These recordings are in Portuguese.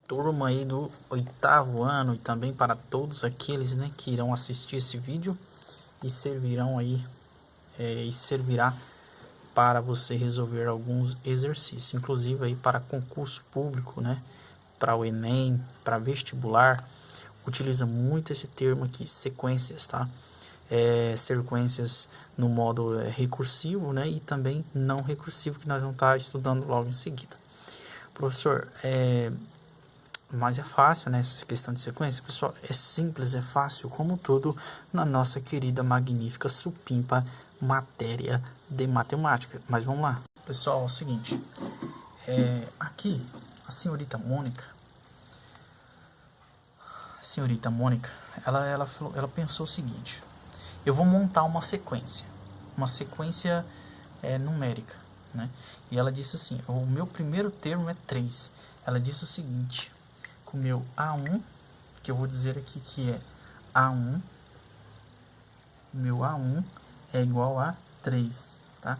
turma aí do 8º ano e também para todos aqueles, né, que irão assistir esse vídeo e servirão aí e servirá para você resolver alguns exercícios, inclusive aí para concurso público, né, para o Enem, para vestibular, utiliza muito esse termo aqui, sequências, tá? Sequências no modo recursivo, né, e também não recursivo, que nós vamos estar estudando logo em seguida. Professor, mas é fácil, né, essa questão de sequência, pessoal, é simples, é fácil, como tudo na nossa querida, magnífica, supimpa matéria de matemática. Mas vamos lá. Pessoal, é o seguinte, aqui, a senhorita Mônica, ela pensou o seguinte: eu vou montar uma sequência numérica, né? E ela disse assim: o meu primeiro termo é 3. Ela disse o seguinte: com o meu A1, que eu vou dizer aqui que é A1, meu A1 é igual a 3, tá?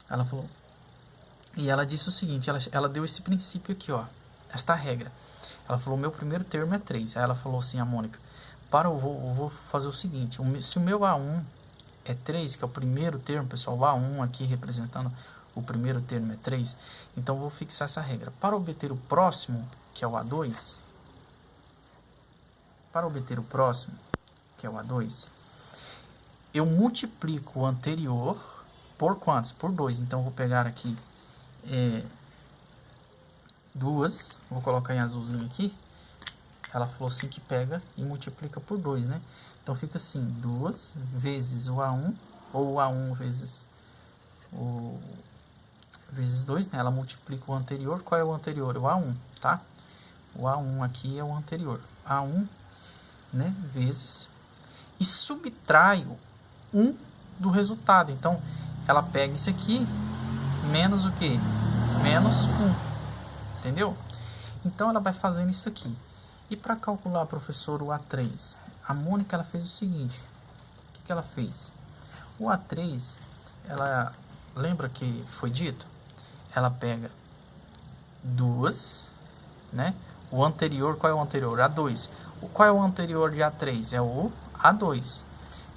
Ela falou, e ela disse o seguinte, ela deu esse princípio aqui, ó, esta regra. Ela falou, meu primeiro termo é 3. Aí ela falou assim, a Mônica, eu vou fazer o seguinte, se o meu A1 é 3, que é o primeiro termo, pessoal, o A1 aqui representando o primeiro termo é 3, então eu vou fixar essa regra. Para obter o próximo, que é o A2, eu multiplico o anterior por quantos? Por 2. Então, eu vou pegar aqui duas, vou colocar em azulzinho aqui. Ela falou assim que pega e multiplica por 2, né? Então, fica assim, 2 vezes o A1, ou o A1 vezes 2, né? Ela multiplica o anterior. Qual é o anterior? O A1, tá? O A1 aqui é o anterior. A1, né? Vezes. E subtraio 1 do resultado. Então, ela pega isso aqui, menos o quê? Menos 1. Entendeu? Então, ela vai fazendo isso aqui. E para calcular, professor, o A3, a Mônica, ela fez o seguinte. O que ela fez? O A3, ela lembra que foi dito? Ela pega 2, né? O anterior, qual é o anterior? A2. Qual é o anterior de A3? É o A2.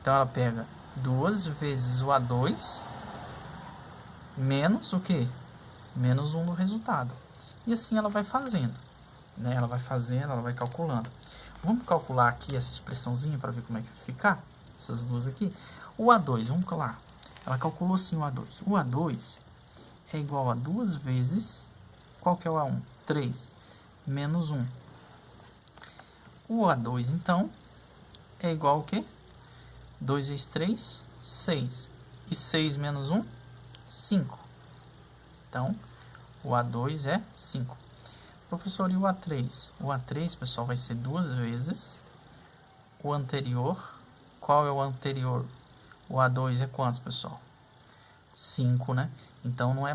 Então, ela pega 2 vezes o A2 menos o quê? Menos 1 do resultado. E assim ela vai fazendo, né? Ela vai fazendo, ela vai calculando. Vamos calcular aqui essa expressãozinha para ver como é que vai ficar? Essas duas aqui. O A2, vamos lá. Ela calculou assim o A2. O A2 é igual a 2 vezes... Qual que é o A1? 3. Menos 1. O A2, então, é igual ao quê? 2 vezes 3, 6. E 6 menos 1, 5. Então, o A2 é 5. Professor, e o A3? O A3, pessoal, vai ser 2 vezes o anterior. Qual é o anterior? O A2 é quantos, pessoal? 5, né? Então, não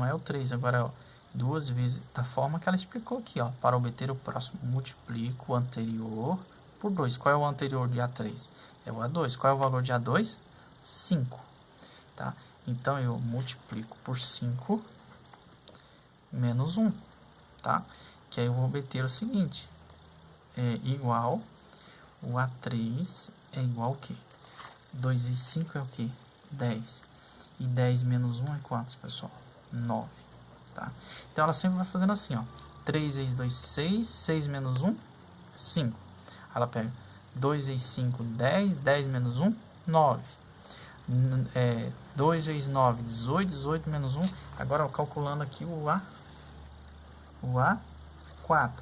é o 3. Agora, ó, 2 vezes, da forma que ela explicou aqui, ó. Para obter o próximo, multiplico o anterior por 2. Qual é o anterior de A3? É o A2. Qual é o valor de A2? 5. Tá? Então, eu multiplico por 5 menos 1. Tá? Que aí eu vou obter o seguinte. É igual, o A3 é igual ao quê? 2 vezes 5 é o quê? 10. E 10 menos 1 é quantos, pessoal? 9. Tá? Então, ela sempre vai fazendo assim, ó. 3 vezes 2, 6. 6 menos 1, 5. Ela pega 2 vezes 5, 10. 10 menos 1, 9. 2 vezes 9, 18. 18 menos 1. Agora, ó, calculando aqui o A4.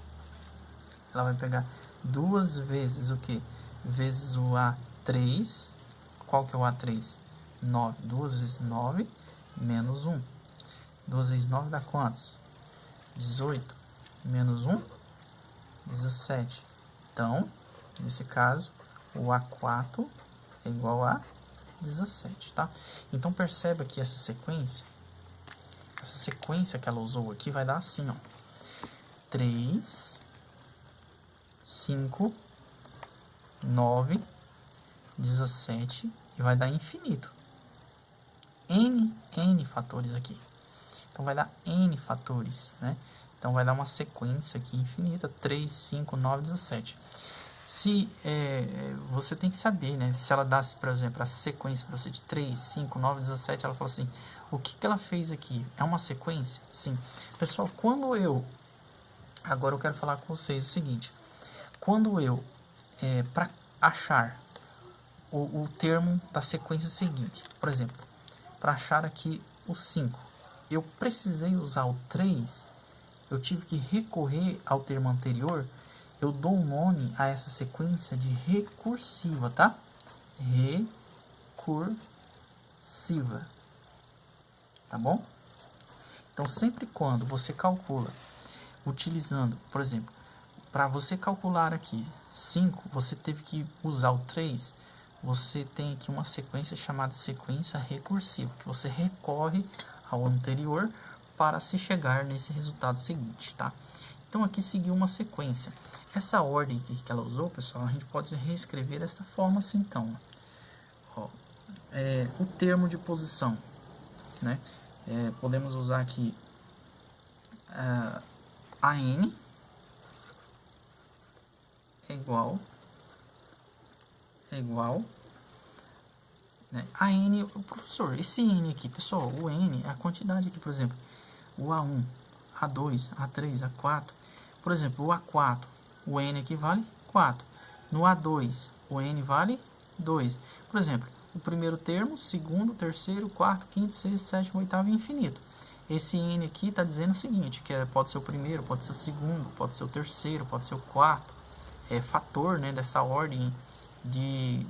Ela vai pegar 2 vezes o que? Vezes o A3. Qual que é o A3? 9. 2 vezes 9 menos 1. 2 vezes 9 dá quantos? 18. Menos 1, 17. Então, nesse caso, o A4 é igual a 17, tá? Então, perceba que essa sequência que ela usou aqui vai dar assim, ó. 3, 5, 9, 17 e vai dar infinito. N fatores aqui. Então, vai dar N fatores, né? Então, vai dar uma sequência aqui infinita, 3, 5, 9, 17. Se você tem que saber, né? Se ela dá, por exemplo, a sequência para você de 3, 5, 9, 17, ela fala assim, o que ela fez aqui? É uma sequência? Sim. Pessoal, agora eu quero falar com vocês o seguinte. Quando para achar o termo da sequência seguinte, por exemplo, para achar aqui o 5, eu precisei usar o 3, eu tive que recorrer ao termo anterior, eu dou um nome a essa sequência de recursiva, tá? Recursiva. Tá bom? Então, sempre quando você calcula, utilizando, por exemplo, para você calcular aqui 5, você teve que usar o 3, você tem aqui uma sequência chamada sequência recursiva, que você recorre ao anterior para se chegar nesse resultado seguinte, tá? Então, aqui seguiu uma sequência. Essa ordem que ela usou, pessoal, a gente pode reescrever desta forma assim, então. Ó, o termo de posição, né? Podemos usar aqui AN é igual, né? AN, professor, esse N aqui, pessoal, o N é a quantidade aqui, por exemplo, o A1, A2, A3, A4, por exemplo, o A4, o N aqui vale 4, no A2, o N vale 2, por exemplo, o primeiro termo, segundo, terceiro, quarto, quinto, sexto, sétimo, oitavo e infinito. Esse N aqui está dizendo o seguinte, que pode ser o primeiro, pode ser o segundo, pode ser o terceiro, pode ser o quarto, fator, né, dessa ordem de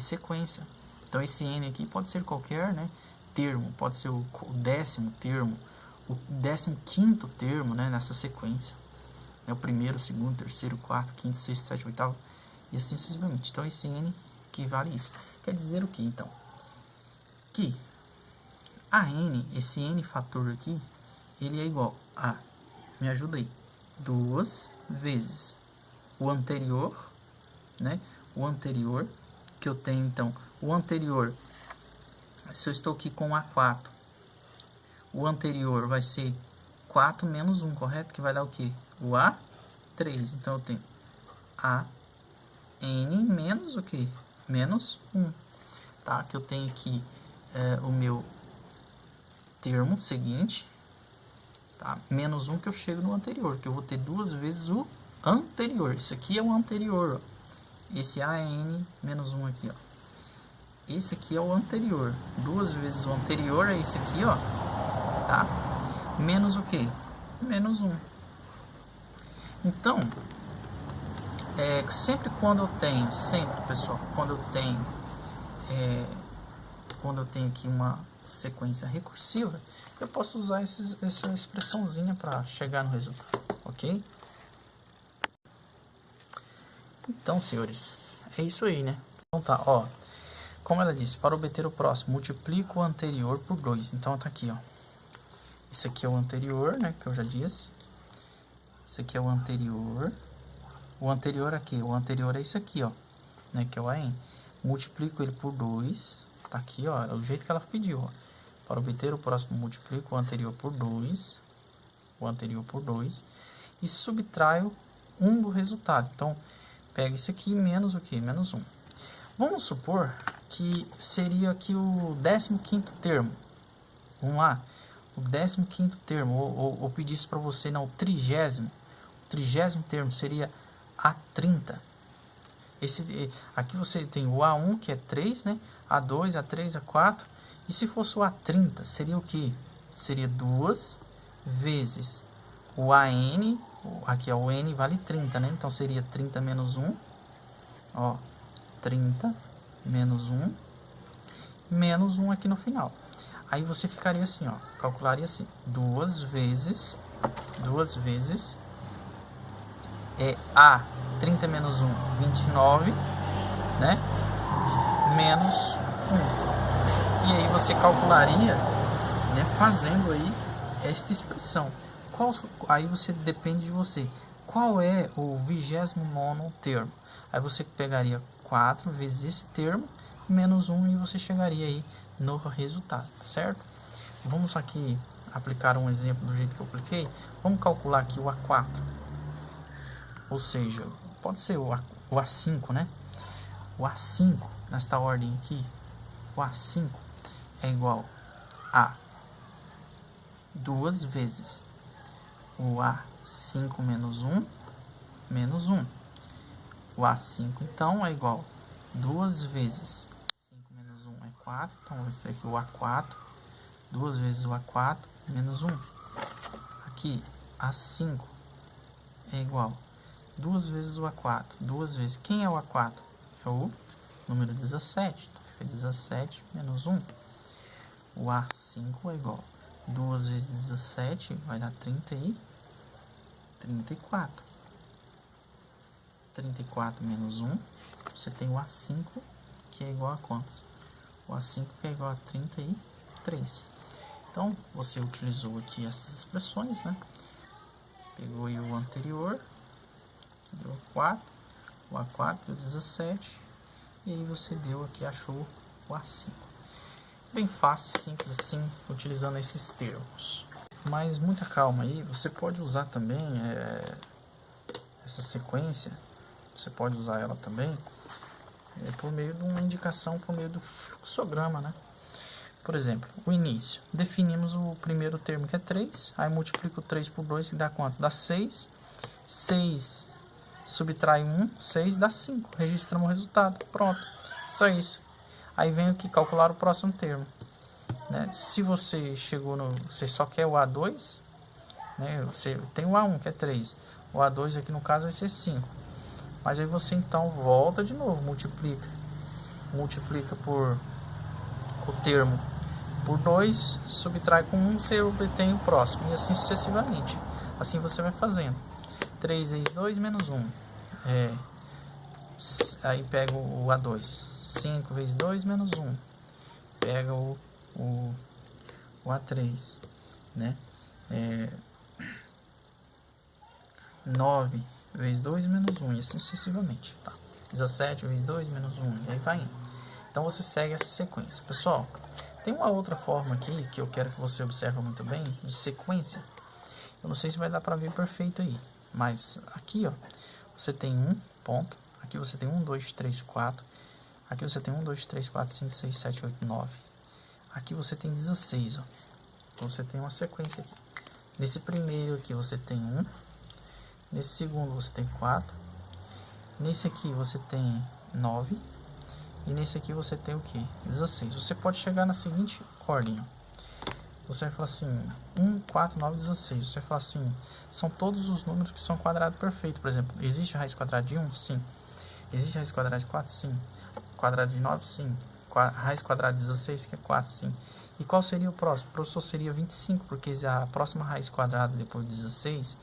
sequência. Então, esse N aqui pode ser qualquer, né, termo, pode ser o 10º termo, o 15º termo, né, nessa sequência. O primeiro, segundo, terceiro, quarto, quinto, sexto, sétimo, oitavo, e assim sucessivamente. Então, esse N equivale a isso. Quer dizer o que, então? Que a N, esse N fator aqui, ele é igual a, me ajuda aí, 2 vezes o anterior, né? O anterior, que eu tenho, então, o anterior, se eu estou aqui com A4, o anterior vai ser 4 menos 1, correto? Que vai dar o quê? O A3. Então, eu tenho AN menos o quê? Menos 1. Tá? Que eu tenho aqui o meu termo seguinte, tá? Menos 1 que eu chego no anterior, que eu vou ter 2 vezes o anterior. Isso aqui é o anterior, ó. Esse AN menos 1 aqui, ó. Esse aqui é o anterior. 2 vezes o anterior é esse aqui, ó. Tá? Menos o quê? Menos 1. Então, sempre quando eu tenho, pessoal, quando eu tenho aqui uma sequência recursiva, eu posso usar essa expressãozinha para chegar no resultado, ok? Então, senhores, é isso aí, né? Então tá, ó, como ela disse, para obter o próximo, multiplico o anterior por 2. Então tá aqui, ó. Esse aqui é o anterior, né, que eu já disse. Esse aqui é o anterior. O anterior aqui, o anterior é isso aqui, ó, né, que é o AN. Multiplico ele por 2, tá aqui, ó, é o jeito que ela pediu, ó. Para obter o próximo, multiplico o anterior por 2, e subtraio 1 do resultado. Então, pega isso aqui menos o que? Menos 1. Vamos supor que seria aqui o 15º termo. Vamos lá. O 15º termo, ou pedir isso para você, não, o 30º. O 30º termo seria A30. Aqui você tem o A1, que é 3, né? A2, A3, A4. E se fosse o A30, seria o que? Seria 2 vezes o AN, aqui é o N vale 30, né? Então seria 30 menos 1, ó, 30 menos 1, menos 1 aqui no final. Aí você ficaria assim, ó, calcularia assim, 2 vezes A, 30 menos 1, 29, né? Menos 1. E aí você calcularia, né, fazendo aí esta expressão. Aí você depende de você. Qual é o 29º termo? Aí você pegaria 4 vezes esse termo, menos 1, e você chegaria aí no resultado, certo? Vamos aqui aplicar um exemplo do jeito que eu apliquei. Vamos calcular aqui o A4. Ou seja, pode ser o A5, né? O A5, nesta ordem aqui, o A5 é igual a 2 vezes o A5 menos 1, menos 1. O A5, então, é igual a 2 vezes 5 menos 1 é 4. Então, vai ser aqui o A4. 2 vezes o A4 menos 1. Aqui, A5 é igual a 2 vezes o A4. 2 vezes... Quem é o A4? É o número 17. Então, fica 17 menos 1. O A5 é igual a 2 vezes 17, vai dar 34. 34 menos 1, você tem o A5, que é igual a quantos? O A5 que é igual a 33. Então, você utilizou aqui essas expressões, né? Pegou aí o anterior, que deu 4, o A4 deu 17, e aí você deu aqui, achou o A5. Bem fácil, simples assim, utilizando esses termos. Mas muita calma aí, você pode usar também essa sequência, você pode usar ela também por meio de uma indicação, por meio do fluxograma, né? Por exemplo, o início. Definimos o primeiro termo, que é 3, aí multiplico 3 por 2, que dá quanto? Dá 6. 6 subtrai 1, 6 dá 5. Registramos o resultado. Pronto. Só isso. Aí vem aqui calcular o próximo termo. Né? Se você chegou no... Você só quer o A2, né? Você tem o A1, que é 3. O A2 aqui no caso vai ser 5. Mas aí você então volta de novo, multiplica por o termo por 2, subtrai com 1, você obtém o próximo, e assim sucessivamente. Assim você vai fazendo. 3 vezes 2 menos 1. Aí pega o A2. 5 vezes 2 menos 1. Pega o A3. Né? 9 vezes 2 menos 1, e assim sucessivamente. Tá? 17 vezes 2 menos 1, e aí vai indo. Então você segue essa sequência. Pessoal, tem uma outra forma aqui que eu quero que você observe muito bem, de sequência. Eu não sei se vai dar para ver perfeito aí, mas aqui, ó, você tem um ponto, aqui você tem 1, 2, 3, 4, aqui você tem 1, 2, 3, 4, 5, 6, 7, 8, 9, aqui você tem 16, ó. Então você tem uma sequência aqui. Nesse primeiro aqui você tem 1, nesse segundo você tem 4, nesse aqui você tem 9, e nesse aqui você tem o que? 16. Você pode chegar na seguinte ordem. Você vai falar assim, 1, 4, 9, 16. Você vai falar assim, são todos os números que são quadrado perfeito. Por exemplo, existe raiz quadrada de 1? Sim. Existe raiz quadrada de 4? Sim. Quadrado de 9? Sim. Raiz quadrada de 16, que é 4? Sim. E qual seria o próximo? O professor seria 25, porque a próxima raiz quadrada depois de 16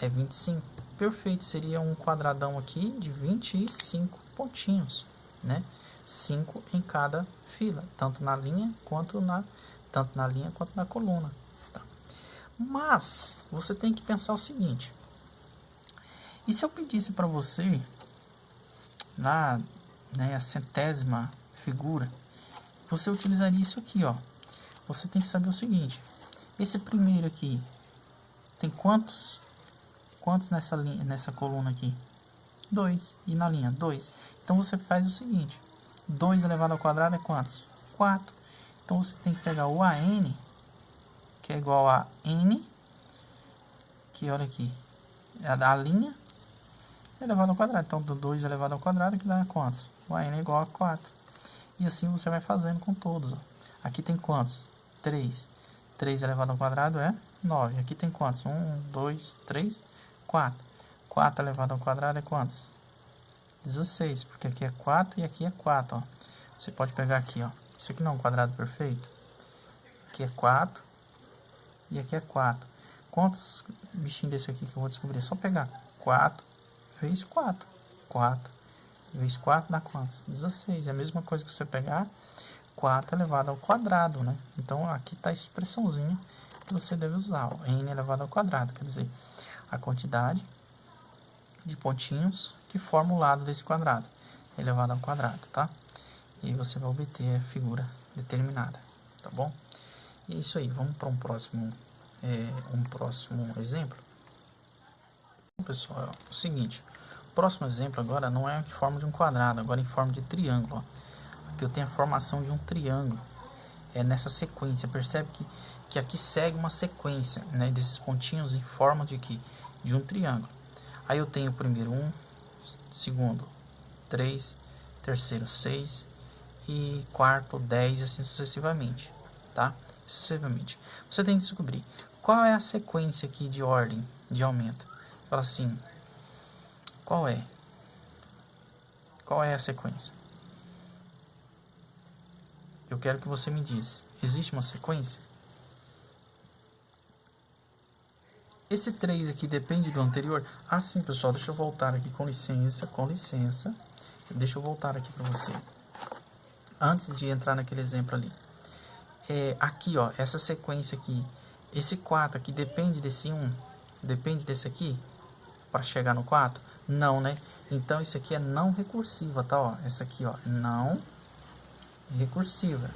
é 25. Perfeito, seria um quadradão aqui de 25 pontinhos, né? 5 em cada fila, tanto na linha quanto na coluna. Tá? Mas você tem que pensar o seguinte: e se eu pedisse para você na a centésima figura, você utilizaria isso aqui, ó. Você tem que saber o seguinte: esse primeiro aqui tem quantos nessa coluna aqui? 2. E na linha 2. Então você faz o seguinte: 2 elevado ao quadrado é quantos? 4. Então você tem que pegar o AN, que é igual a N, que olha aqui, é a linha elevado ao quadrado. Então 2 elevado ao quadrado que dá quantos? O AN é igual a 4. E assim você vai fazendo com todos. Ó. Aqui tem quantos? 3. 3 elevado ao quadrado é 9. Aqui tem quantos? 1, 2, 3, 4. 4 elevado ao quadrado é quantos? 16, porque aqui é 4 e aqui é 4, ó. Você pode pegar aqui, ó. Isso aqui não é um quadrado perfeito? Aqui é 4 e aqui é 4. Quantos bichinhos desse aqui que eu vou descobrir? É só pegar 4 vezes 4. 4 vezes 4 dá quantos? 16. É a mesma coisa que você pegar 4 elevado ao quadrado, né? Então aqui está a expressãozinha que você deve usar, ó. N elevado ao quadrado, quer dizer, a quantidade de pontinhos que forma o lado desse quadrado, elevado ao quadrado, tá? E aí você vai obter a figura determinada, tá bom? E é isso aí, vamos para um próximo um próximo exemplo. Bom, pessoal, é o seguinte, o próximo exemplo agora não é em forma de um quadrado, agora em forma de triângulo. Ó. Aqui eu tenho a formação de um triângulo, nessa sequência. Percebe que aqui segue uma sequência, né, desses pontinhos em forma de quê? De um triângulo. Aí eu tenho o primeiro 1, segundo 3, terceiro 6 e quarto 10, assim sucessivamente, tá? Sucessivamente. Você tem que descobrir qual é a sequência aqui de ordem de aumento. Fala assim, qual é? Qual é a sequência? Eu quero que você me diz, existe uma sequência? Esse 3 aqui depende do anterior? Ah, sim, pessoal, deixa eu voltar aqui, com licença, com licença. Deixa eu voltar aqui para você. Antes de entrar naquele exemplo ali. Aqui, ó, essa sequência aqui, esse 4 aqui depende desse 1? Depende desse aqui? Para chegar no 4? Não, né? Então, isso aqui é não recursiva, tá? Ó, essa aqui, ó, não recursiva.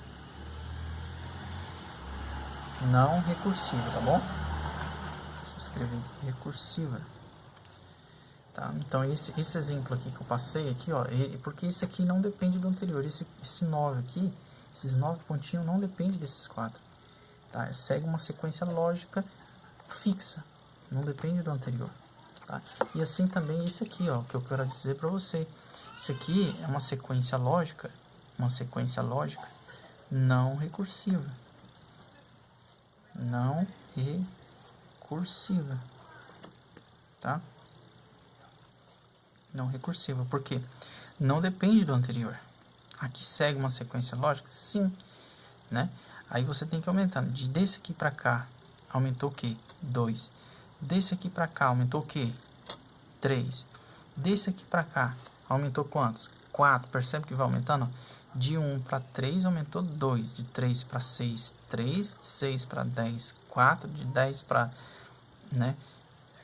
Não recursiva, tá bom? Deixa eu escrever aqui, recursiva. Tá? Então, esse exemplo aqui que eu passei aqui, ó, porque esse aqui não depende do anterior. Esse 9 aqui, esses 9 pontinhos não depende desses 4. Tá? Segue uma sequência lógica fixa, não depende do anterior. Tá? E assim também esse aqui, ó, que eu quero dizer para você. Isso aqui é uma sequência lógica não recursiva. Não recursiva. Tá? Não recursiva, porque não depende do anterior. Aqui segue uma sequência lógica? Sim, né? Aí você tem que aumentar. Desse aqui para cá, aumentou o quê? 2. Desse aqui para cá, aumentou o quê? 3. Desse aqui para cá, aumentou quantos? 4. Percebe que vai aumentando? De 1 para 3, aumentou 2. De 3 para 6, 3. De 6 para 10, 4. De 10 para, né,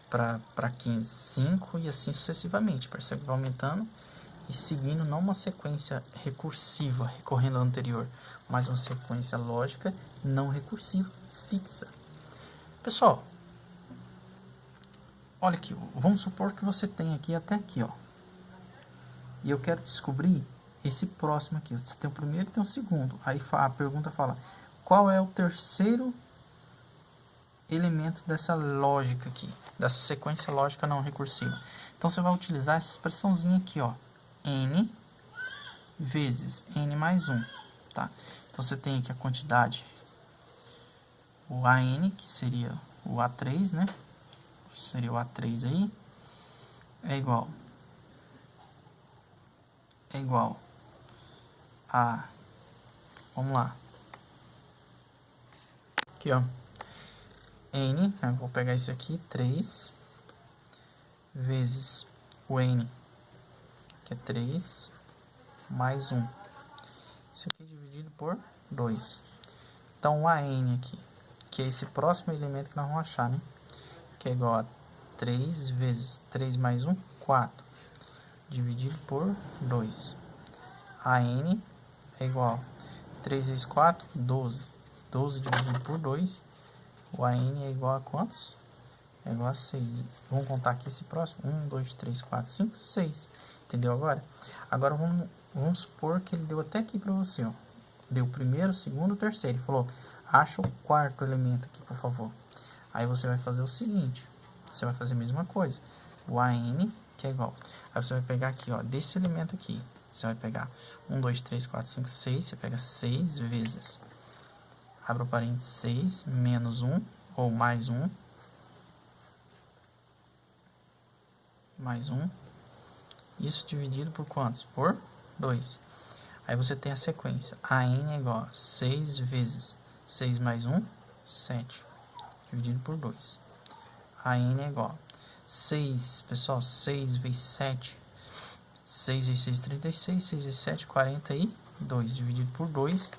para 15, 5. E assim sucessivamente. Percebe que vai aumentando e seguindo não uma sequência recursiva, recorrendo ao anterior, mas uma sequência lógica não recursiva, fixa. Pessoal, olha aqui, vamos supor que você tem aqui até aqui, ó. E eu quero descobrir esse próximo aqui. Você tem o primeiro e tem o segundo. Aí a pergunta fala, qual é o terceiro elemento dessa lógica aqui, dessa sequência lógica não recursiva? Então você vai utilizar essa expressãozinha aqui, ó. N vezes N mais 1, tá? Então você tem aqui a quantidade, o AN, que seria o A3, né? Seria o A3 aí, é igual a, vamos lá, aqui, ó, N, eu vou pegar esse aqui, 3, vezes o N, que é 3, mais 1. Isso aqui dividido por 2. Então, o AN aqui, que é esse próximo elemento que nós vamos achar, né? Que é igual a 3 vezes 3 mais 1, 4. Dividido por 2. AN é igual a 3 vezes 4, 12. 12 dividido por 2. O AN é igual a quantos? É igual a 6. Vamos contar aqui esse próximo. 1, 2, 3, 4, 5, 6. Entendeu agora? Agora vamos supor que ele deu até aqui para você, ó. Deu o primeiro, o segundo, o terceiro. Ele falou, acha o quarto elemento aqui, por favor. Aí você vai fazer o seguinte. Você vai fazer a mesma coisa. O AN, que é igual. Aí você vai pegar aqui, ó, desse elemento aqui. Você vai pegar 1, 2, 3, 4, 5, 6. Você pega 6 vezes. Abre o parênteses 6 menos 1, ou mais 1. Mais 1. Isso dividido por quantos? Por 2. Aí você tem a sequência. AN é igual a 6 vezes 6 mais 1, 7. Dividido por 2. AN é igual a 6, pessoal, 6 vezes 7. 6 vezes 6, 36. 6 vezes 7, 42. Dividido por 2.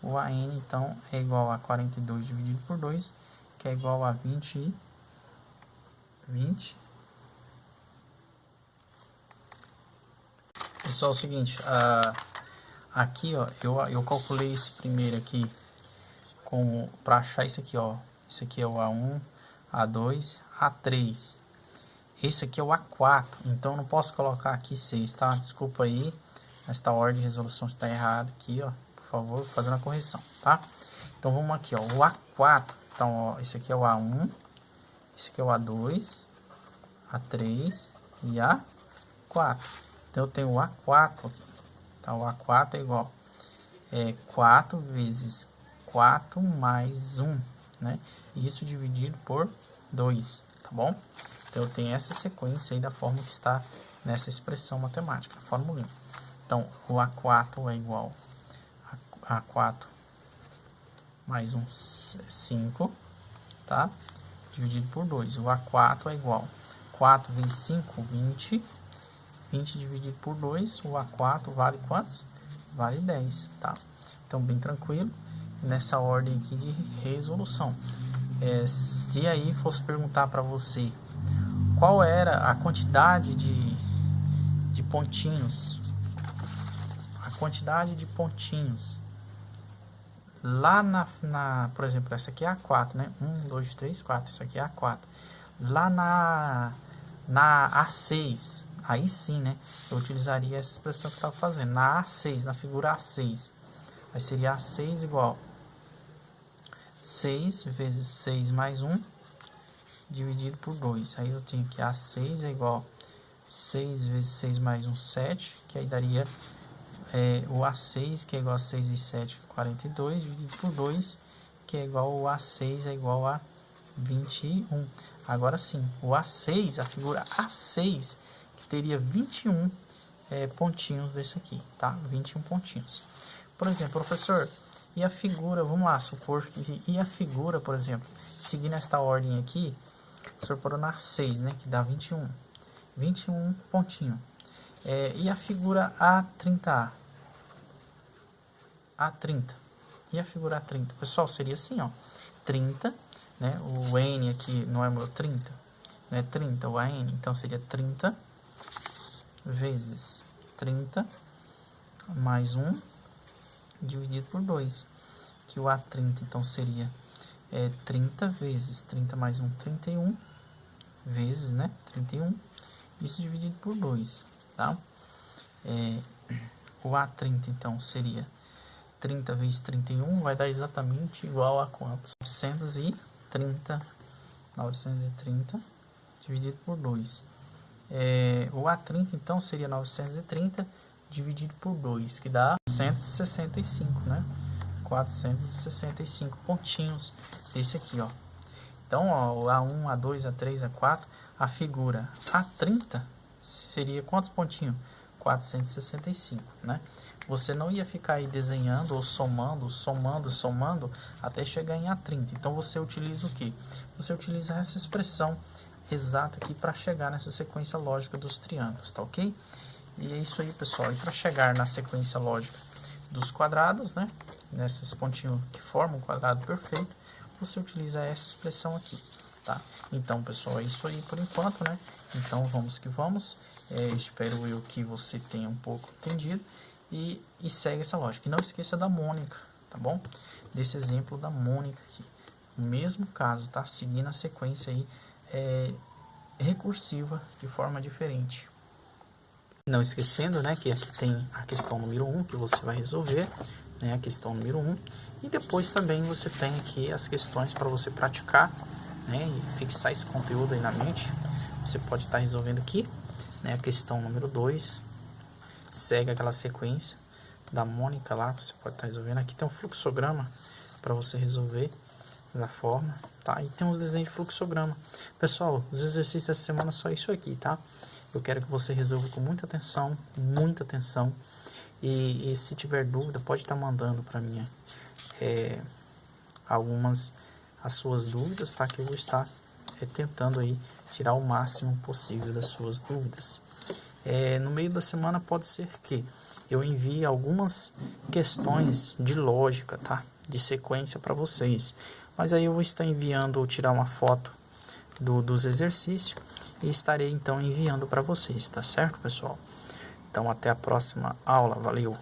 O AN, então, é igual a 42 dividido por 2, que é igual a 20. Pessoal, é o seguinte, aqui, ó, eu calculei esse primeiro aqui para achar esse aqui, ó, Esse aqui é o A1, A2, A3. Esse aqui é o A4, então eu não posso colocar aqui 6, tá? Desculpa aí, esta ordem de resolução está errada aqui, ó. Por favor, fazendo a correção, tá? Então vamos aqui, ó, o A4. Então, ó, esse aqui é o A1, esse aqui é o A2, A3 e A4. Então eu tenho o A4 aqui. Então o A4 é igual 4 vezes 4 mais 1, né? Isso dividido por 2, tá bom? Então eu tenho essa sequência aí da forma que está nessa expressão matemática, a formulinha. Então o A4 é igual a 4 mais 1, 5, tá? Dividido por 2. O A4 é igual 4 vezes 5, 20. 20 dividido por 2, o A4 vale quantos? Vale 10, tá? Então, bem tranquilo, nessa ordem aqui de resolução. Se aí fosse perguntar para você qual era a quantidade de pontinhos, lá por exemplo, essa aqui é A4, né? 1, 2, 3, 4, essa aqui é A4. Lá na A6, aí sim, né? Eu utilizaria essa expressão que eu estava fazendo. Na A6, na figura A6. Aí seria A6 igual 6 vezes 6 mais 1 dividido por 2. Aí eu tenho que A6 é igual 6 vezes 6 mais 1, 7. Que aí daria o A6, que é igual a 6 vezes 7, 42. Dividido por 2, que é igual o A6 é igual a 21. Agora sim, o A6, a figura A6, que teria 21 pontinhos desse aqui, tá? 21 pontinhos. Por exemplo, professor, e a figura, vamos lá, supor que, e a figura, por exemplo, seguindo esta ordem aqui, o senhor parou na A6, né, que dá 21. 21 pontinho. E a figura A30A? A30. E a figura A30? Pessoal, seria assim, ó, 30, né? O N aqui não é meu 30, né? 30, o AN, então seria 30 vezes 30 mais 1 dividido por 2, que o A30 então seria 30 vezes 30 mais 1, 31 vezes, né? 31, isso dividido por 2, tá? O A30 então seria 30 vezes 31, vai dar exatamente igual a quantos? 930 dividido por 2. O A30 então seria 930 dividido por 2, que dá 165, né? 465 pontinhos desse aqui, ó. Então, ó, o A1, A2, A3, A4, a figura A30 seria quantos pontinhos? 465, né? Você não ia ficar aí desenhando ou somando até chegar em A30. Então você utiliza o que? Você utiliza essa expressão exata aqui para chegar nessa sequência lógica dos triângulos, tá ok? E é isso aí, pessoal. E para chegar na sequência lógica dos quadrados, né? Nesses pontinhos que formam um quadrado perfeito, você utiliza essa expressão aqui, tá? Então, pessoal, é isso aí por enquanto, né? Então, vamos que vamos. Espero eu que você tenha um pouco entendido e segue essa lógica. E não esqueça da mônica, tá bom? Desse exemplo da mônica aqui. O mesmo caso, tá? Seguindo a sequência aí recursiva de forma diferente. Não esquecendo, né, que aqui tem a questão número 1 que você vai resolver, né, a questão número 1. E depois também você tem aqui as questões para você praticar, né, e fixar esse conteúdo aí na mente. Você pode estar resolvendo aqui, né, a questão número 2. Segue aquela sequência da mônica lá, você pode estar resolvendo. Aqui tem um fluxograma para você resolver da forma, tá? E tem uns desenhos de fluxograma. Pessoal, os exercícios dessa semana só isso aqui, tá? Eu quero que você resolva com muita atenção, e se tiver dúvida, pode estar mandando para mim as suas dúvidas, tá? Que eu vou estar tentando aí tirar o máximo possível das suas dúvidas. No meio da semana pode ser que eu envie algumas questões de lógica, tá? De sequência para vocês. Mas aí eu vou estar enviando ou tirar uma foto dos exercícios e estarei então enviando para vocês, tá certo, pessoal? Então até a próxima aula, valeu!